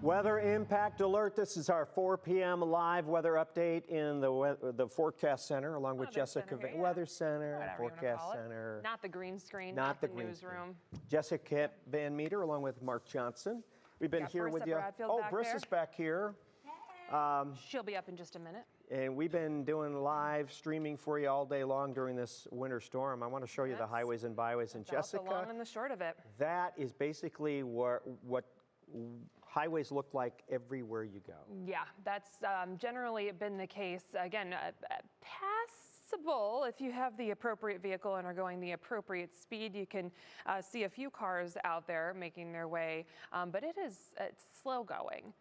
Weather impact alert. This is our 4 p.m. live weather update in the forecast center, along with Jessica. Weather Center, forecast center. Not the green screen, not the newsroom. Jessica Van Meter, along with Mark Johnson. We've been here with you. Oh, Briss is back here. She'll be up in just a minute. And we've been doing live streaming for you all day long during this winter storm. I want to show you the highways and byways. And Jessica, the long and the short of it. That is basically what highways look like everywhere you go. Yeah, that's generally been the case. Again, passable if you have the appropriate vehicle and are going the appropriate speed. You can see a few cars out there making their way, but it's slow going,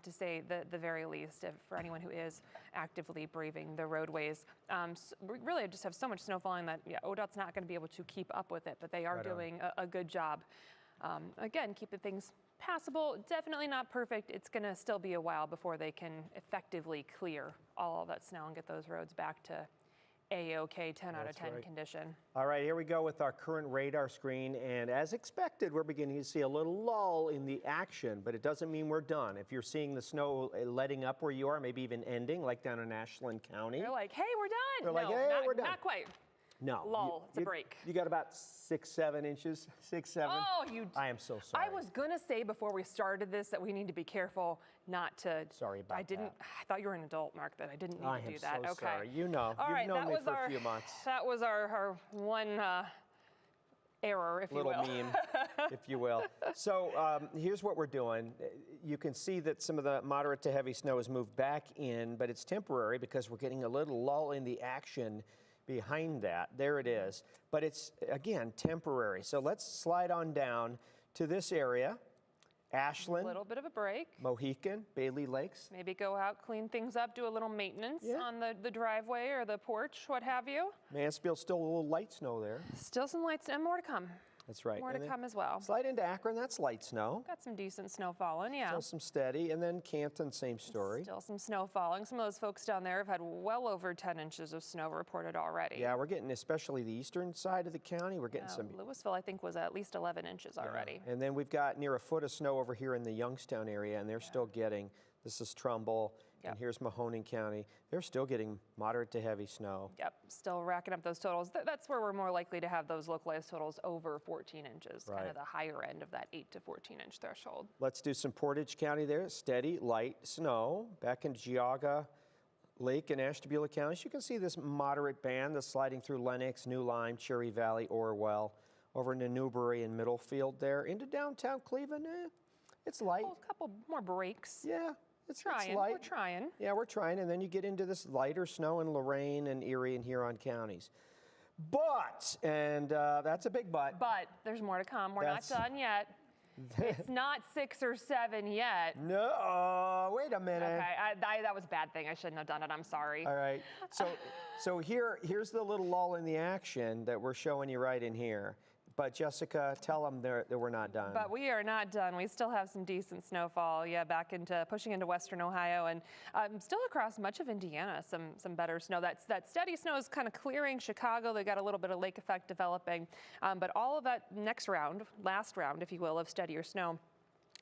to say the very least, for anyone who is actively braving the roadways. So we really just have so much snow falling that ODOT's not going to be able to keep up with it, but they are doing a good job. Again, keeping things passable, definitely not perfect. It's going to still be a while before they can effectively clear all of that snow and get those roads back to A-OK 10 out of 10 condition. All right, here we go with our current radar screen. And as expected, we're beginning to see a little lull in the action, but it doesn't mean we're done. If you're seeing the snow letting up where you are, maybe even ending, like down in Ashland County. You're like, hey, we're done. They're like, hey, we're done. Not quite. No. Lull, it's a break. You got about 6, 7 inches, 6, 7. Oh, I am so sorry. I was going to say before we started this that we need to be careful not to. Sorry about that. I thought you were an adult, Mark, that I didn't need to do that. I am so sorry. You know, you've known me for a few months. That was our one error, if you will. Little meme, if you will. So here's what we're doing. You can see that some of the moderate to heavy snow has moved back in, but it's temporary because we're getting a little lull in the action behind that. There it is. But it's, again, temporary. So let's slide on down to this area. Ashland. A little bit of a break. Mohican, Bailey Lakes. Maybe go out, clean things up, do a little maintenance on the driveway or the porch, what have you. Mansfield, still a little light snow there. Still some light snow, and more to come. That's right. More to come as well. Slide into Akron, that's light snow. Got some decent snow falling, yeah. Still some steady. And then Canton, same story. Still some snow falling. Some of those folks down there have had well over 10 inches of snow reported already. Yeah, we're getting, especially the eastern side of the county, we're getting some. Louisville, I think, was at least 11 inches already. And then we've got near a foot of snow over here in the Youngstown area, and they're still getting, this is Trumbull, and here's Mahoning County. They're still getting moderate to heavy snow. Yep, still racking up those totals. That's where we're more likely to have those localized totals over 14 inches, kind of the higher end of that 8 to 14 inch threshold. Let's do some Portage County there. Steady, light snow. Back in Geauga Lake and Ashtabula counties, you can see this moderate band that's sliding through Lenox, New Lyme, Cherry Valley, Orwell, over into Newbury and Middlefield there, into downtown Cleveland. It's light. A couple more breaks. Yeah. It's trying. light. We're trying. Yeah, we're trying. And then you get into this lighter snow in Lorain and Erie and Huron counties. But, and that's a big but. But there's more to come. We're not done yet. It's not 6 or 7 yet. No, wait a minute. Okay, that was a bad thing. I shouldn't have done it. I'm sorry. All right. So here's the little lull in the action that we're showing you right in here. But Jessica, tell them that we're not done. But we are not done. We still have some decent snowfall. Yeah, pushing into western Ohio and still across much of Indiana. Some better snow. That steady snow is kind of clearing Chicago. They got a little bit of lake effect developing. But all of that last round, if you will, of steadier snow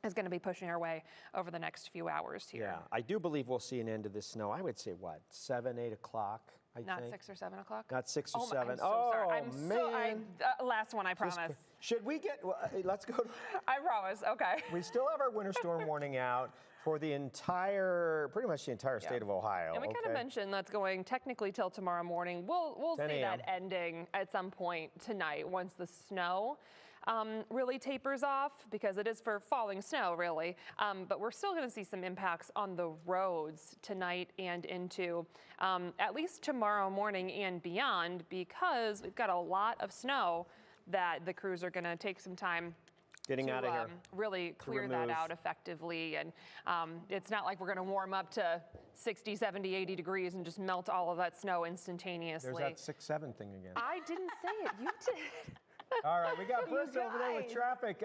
is going to be pushing our way over the next few hours here. Yeah, I do believe we'll see an end to this snow. I would say, what, 7, 8 o'clock? Not 6 or 7 o'clock? Not 6 or 7. I'm so sorry. Man. Last one, I promise. Should we get, let's go. I promise, okay. We still have our winter storm warning out for the pretty much the entire state of Ohio. And we kind of mentioned that's going technically till tomorrow morning. We'll see that ending at some point tonight once the snow really tapers off, because it is for falling snow, really. But we're still going to see some impacts on the roads tonight and into at least tomorrow morning and beyond, because we've got a lot of snow that the crews are going to take some time getting out of here. Really clear that out effectively. And it's not like we're going to warm up to 60, 70, 80 degrees and just melt all of that snow instantaneously. There's that 6, 7 thing again. I didn't say it. You did. All right, we got Briss over there with traffic.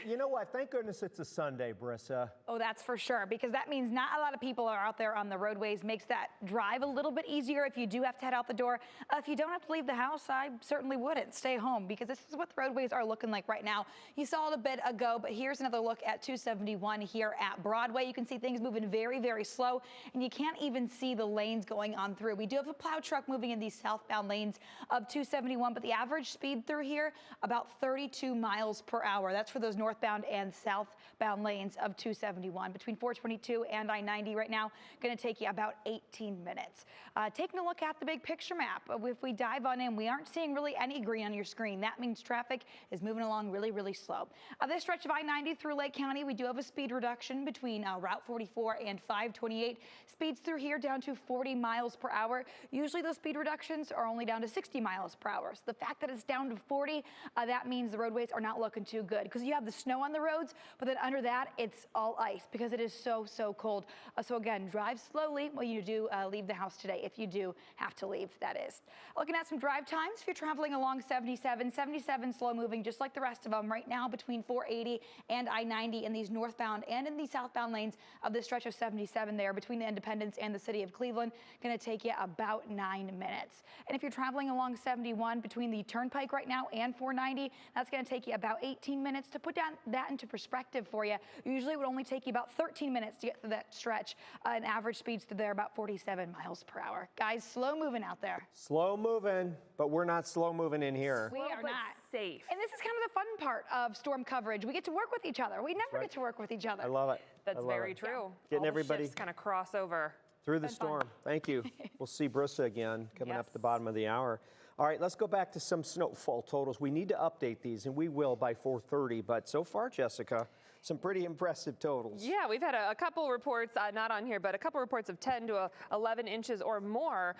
You know what? Thank goodness it's a Sunday, Brissa. Oh, that's for sure, because that means not a lot of people are out there on the roadways. Makes that drive a little bit easier if you do have to head out the door. If you don't have to leave the house, I certainly wouldn't. Stay home, because this is what the roadways are looking like right now. You saw it a bit ago, but here's another look at 271 here at Broadway. You can see things moving very, very slow, and you can't even see the lanes going on through. We do have a plow truck moving in these southbound lanes of 271, but the average speed through here, about 32 miles per hour. That's for those northbound and southbound lanes of 271. Between 422 and I-90 right now, going to take you about 18 minutes. Taking a look at the big picture map, if we dive on in, we aren't seeing really any green on your screen. That means traffic is moving along really, really slow. This stretch of I-90 through Lake County, we do have a speed reduction between Route 44 and 528. Speeds through here down to 40 miles per hour. Usually those speed reductions are only down to 60 miles per hour. So the fact that it's down to 40, that means the roadways are not looking too good, because you have the snow on the roads, but then under that, it's all ice because it is so cold. So again, drive slowly when you do leave the house today, if you do have to leave, that is. Looking at some drive times, if you're traveling along 77 slow moving just like the rest of them right now between 480 and I-90 in these northbound and in the southbound lanes of this stretch of 77 there between the Independence and the city of Cleveland, going to take you about 9 minutes. And if you're traveling along 71 between the Turnpike right now and 490, that's going to take you about 18 minutes. To put that into perspective for you, usually it would only take you about 13 minutes to get through that stretch. An average speeds through there about 47 miles per hour. Guys, slow moving out there. Slow moving, but we're not slow moving in here. We are not. Safe. And this is kind of the fun part of storm coverage. We get to work with each other. We never get to work with each other. I love it. That's very it. true. Getting All everybody the shifts kind of cross over. Through the storm. Thank you. We'll see Brissa again coming up at the bottom of the hour. All right, let's go back to some snowfall totals. We need to update these, and we will by 4:30. But so far, Jessica, some pretty impressive totals. Yeah, we've had a couple reports, not on here, but a couple reports of 10 to 11 inches or more.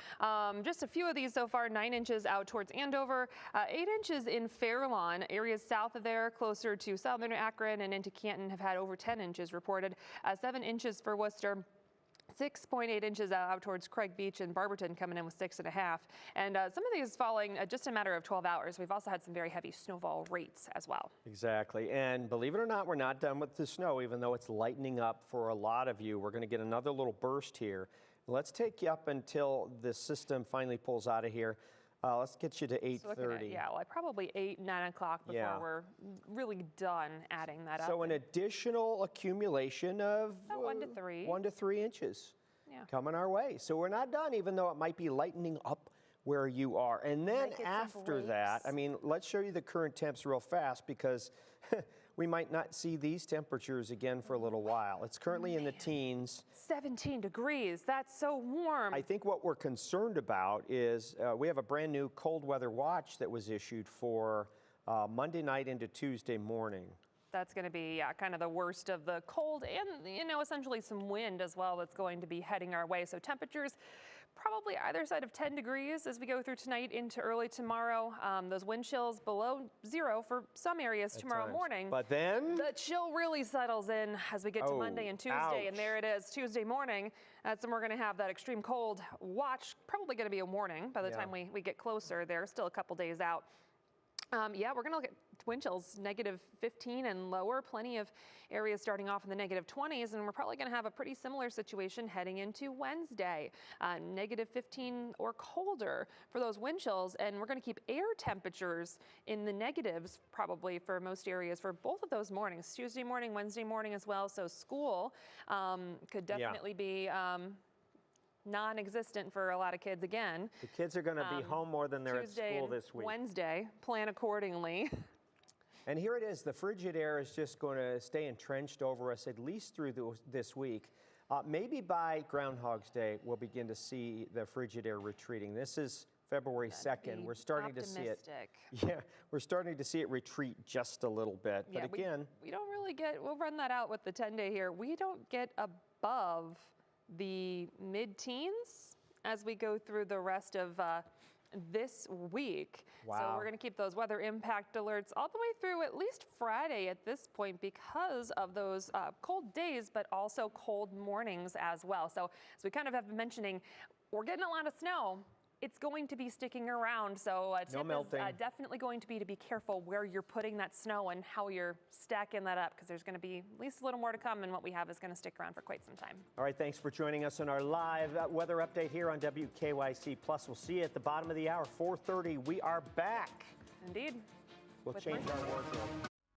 Just a few of these so far, 9 inches out towards Andover, 8 inches in Fairlawn. Areas south of there, closer to southern Akron and into Canton, have had over 10 inches reported. 7 inches for Worcester. 6.8 inches out towards Craig Beach and Barberton, coming in with 6.5. And some of these falling just a matter of 12 hours. We've also had some very heavy snowfall rates as well. Exactly. And believe it or not, we're not done with the snow, even though it's lightening up for a lot of you. We're going to get another little burst here. Let's take you up until the system finally pulls out of here. Let's get you to 8:30. Yeah, like probably 8, 9 o'clock before we're really done adding that up. So an additional accumulation of 1 to 3. 1 to 3 inches coming our way. So we're not done, even though it might be lightening up where you are. And then after that, I mean, let's show you the current temps real fast, because we might not see these temperatures again for a little while. It's currently in the teens. 17 degrees. That's so warm. I think what we're concerned about is we have a brand new cold weather watch that was issued for Monday night into Tuesday morning. That's going to be kind of the worst of the cold and, essentially some wind as well that's going to be heading our way. So temperatures probably either side of 10 degrees as we go through tonight into early tomorrow. Those wind chills below 0 for some areas tomorrow morning. But then the chill really settles in as we get to Monday and Tuesday. Ouch. And there it is, Tuesday morning. That's when we're going to have that extreme cold watch. Probably going to be a warning by the time we get closer. They're still a couple days out. We're going to look at wind chills, -15 and lower. Plenty of areas starting off in the -20s, and we're probably going to have a pretty similar situation heading into Wednesday. -15 or colder for those wind chills, and we're going to keep air temperatures in the negatives probably for most areas for both of those mornings, Tuesday morning, Wednesday morning as well. So school could definitely be non-existent for a lot of kids again. the kids are going to be home more than they're Tuesday at school and this week. Wednesday, plan accordingly. And here it is. The frigid air is just going to stay entrenched over us at least through this week. Maybe by Groundhog's Day, we'll begin to see the frigid air retreating. This is February 2nd. We're starting to see it. Yeah, we're starting to see it retreat just a little bit. Yeah, but again, we don't really get, we'll run that out with the 10-day here. We don't get above the mid-teens as we go through the rest of this week. Wow. So we're going to keep those weather impact alerts all the way through at least Friday at this point because of those cold days, but also cold mornings as well. So as we kind of have been mentioning, we're getting a lot of snow. it's going to be sticking around. So a tip is definitely going to be careful where you're putting that snow and how you're stacking that up, because there's going to be at least a little more to come, and what we have is going to stick around for quite some time. All right, thanks for joining us on our live weather update here on WKYC Plus. We'll see you at the bottom of the hour, 4:30. We are back. Indeed. We'll change our wardrobe.